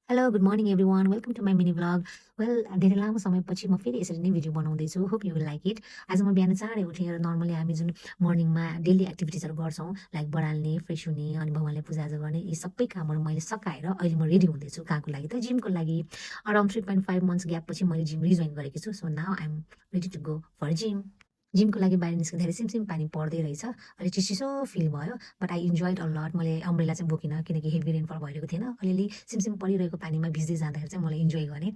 Hello, good morning everyone. Welcome to my mini vlog. Well, धेरै लामो समयपछि म फेरि यसरी नै भिडियो बनाउँदैछु. Hope you will like it. आज म बिहान चाँडै उठेर नर्मली हामी जुन मर्निङमा डेली एक्टिभिटिजहरू गर्छौँ लाइक बढाल्ने, फ्रेस हुने अनि भगवानलाई पूजाआजा गर्ने यी सबै कामहरू मैले सकाएर अहिले म रेडी हुँदैछु कहाँको लागि त जिमको लागि. अराउन्ड 3.5 मन्थ्स ग्यापपछि मैले जिम रिजोइन गरेको छु. So now I am ready to go for gym. जिमको लागि बाहिर निस्किँदाखेरि सिमसिम पानी पर्दै रहेछ. अलिक चिसो फिल भयो but I enjoyed a lot. मैले अम्ब्रेला चाहिँ बोकिनँ किनकि हेभी रेनफल भइरहेको थिएन. अलिअलि सिमसिम परिरहेको पानीमा भिज्दै जाँदाखेरि चाहिँ मलाई इन्जोय गरेँ.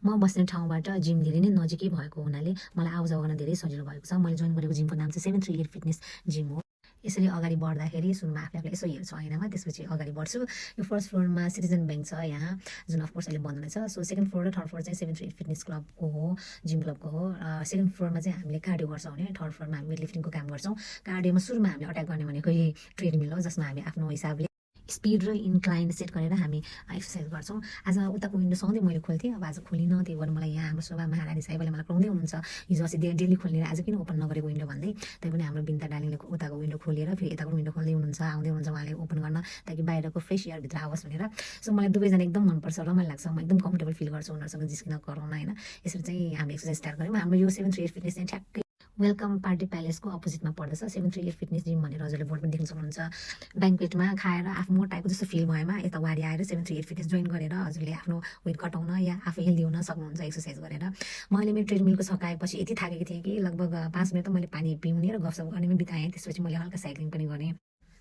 म बस्ने ठाउँबाट जिम धेरै नै नजिकै भएको हुनाले मलाई आउजाउ गर्न धेरै सजिलो भएको छ. मैले जोइन गरेको जिमको नाम चाहिँ 738 फिटनेस जिम हो. यसरी अगाडि बढ्दाखेरि सुरुमा आफूले आफूलाई यसो हेर्छु ऐनामा, त्यसपछि अगाडि बढ्छु. यो फर्स्ट फ्लोरमा सिटिजन ब्याङ्क छ यहाँ, जुन अफकोर्स अहिले बन्द हुनेछ. सो सेकेन्ड फ्लोर र थर्ड फ्लोर चाहिँ 738 फिटनेस क्लबको हो, जिम क्लबको हो. सेकेन्ड फ्लोरमा चाहिँ हामीले कार्डियो गर्छौँ भने, थर्ड फ्लोरमा हामी वेट लिफ्टिङको काम गर्छौँ. कार्डियोमा सुरुमा हामीले अट्याक गर्ने भनेको यही ट्रेडमिल हो, जसमा हामी आफ्नो हिसाबले स्पिड र इन्क्लाइन सेट गरेर हामी एक्सर्साइज गर्छौँ. आज उताको विन्डो सधैँ मैले खोल्थेँ, अब आज खोलिनँ. त्यही भएर मलाई यहाँ हाम्रो शोभा महारानी साहेबले मलाई कराउँदै हुनुहुन्छ, हिजो अस्ति डेली खोल्ने आज किन ओपन नगरेको विन्डो भन्दै. त्यही पनि हाम्रो बिन्ता डार्लिङले उताको विन्डो खोलेर फेरि यताको विन्डो खोल्दै हुनुहुन्छ, आउँदै हुनुहुन्छ उहाँले ओपन गर्न, ताकि बाहिरको फ्रेस एयरभित्र आओस् भनेर. सो मलाई दुवैजना एकदम मनपर्छ, रमाइलो लाग्छ. म एकदम कम्फर्टेबल फिल गर्छु उनीहरूसँग जिस्किन कराउन होइन. यसरी चाहिँ हामी एक्सर्साइज स्टार्ट गऱ्यौँ. हाम्रो यो 738 फिटनेस चाहिँ ठ्याक्कै वेलकम पार्टी प्यालेसको अपोजिटमा पर्दछ. 738 फिटनेस जिम भनेर हजुरले बोर्ड पनि देख्न सक्नुहुन्छ. ब्याङ्कवेटमा खाएर आफू मोटाएको जस्तो फिल भएमा यता वारी आएर 738 फिटनेस जोइन गरेर हजुरले आफ्नो वेट घटाउन या आफू हेल्दी हुन सक्नुहुन्छ एक्सर्साइज गरेर. मैले मेरो ट्रेडमिलको सकाएपछि यति थाकेको थिएँ कि लगभग 5 मिनट त मैले पानी पिउने र गफसफ गर्नेमै बिताएँ. त्यसपछि मैले हल्का साइक्लिङ पनि गरेँ.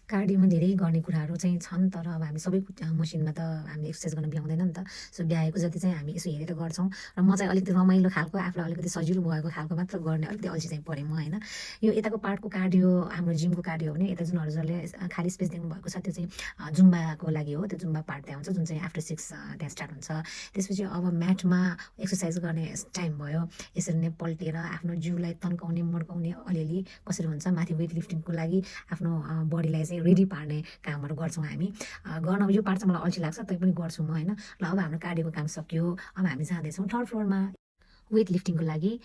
कार्डियोमा धेरै गर्ने कुराहरू चाहिँ छन्, तर अब हामी सबै मसिनमा त हामी एक्सर्साइज गर्न भ्याउँदैन नि त. सो भ्याएको जति चाहिँ हामी यसो हेरेर गर्छौँ. र म चाहिँ अलिकति रमाइलो खालको, आफूलाई अलिकति सजिलो भएको खालको मात्र गर्ने अलिकति अल्छी चाहिँ परेँ म होइन. यो यताको पार्टको कार्डियो हाम्रो जिमको कार्डियो हो भने यता जुन हजुरले खाली स्पेस देख्नुभएको छ त्यो चाहिँ जुम्बाको लागि हो. त्यो जुम्बा पार्ट त्यहाँ हुन्छ जुन चाहिँ आफ्टर 6 त्यहाँ स्टार्ट हुन्छ. त्यसपछि अब म्याटमा एक्सर्साइज गर्ने टाइम भयो. यसरी नै पल्टेर आफ्नो जिउलाई तन्काउने मड्काउने अलिअलि कसरी हुन्छ, माथि वेट लिफ्टिङको लागि आफ्नो बडीलाई चाहिँ रेडी पार्ने कामहरू गर्छौँ हामी. गर्न यो पार्ट चाहिँ मलाई अल्छी लाग्छ, तै पनि गर्छु म होइन. ल अब हाम्रो कार्डियोको काम सक्यो. अब हामी जाँदैछौँ थर्ड फ्लोरमा वेट लिफ्टिङको लागि.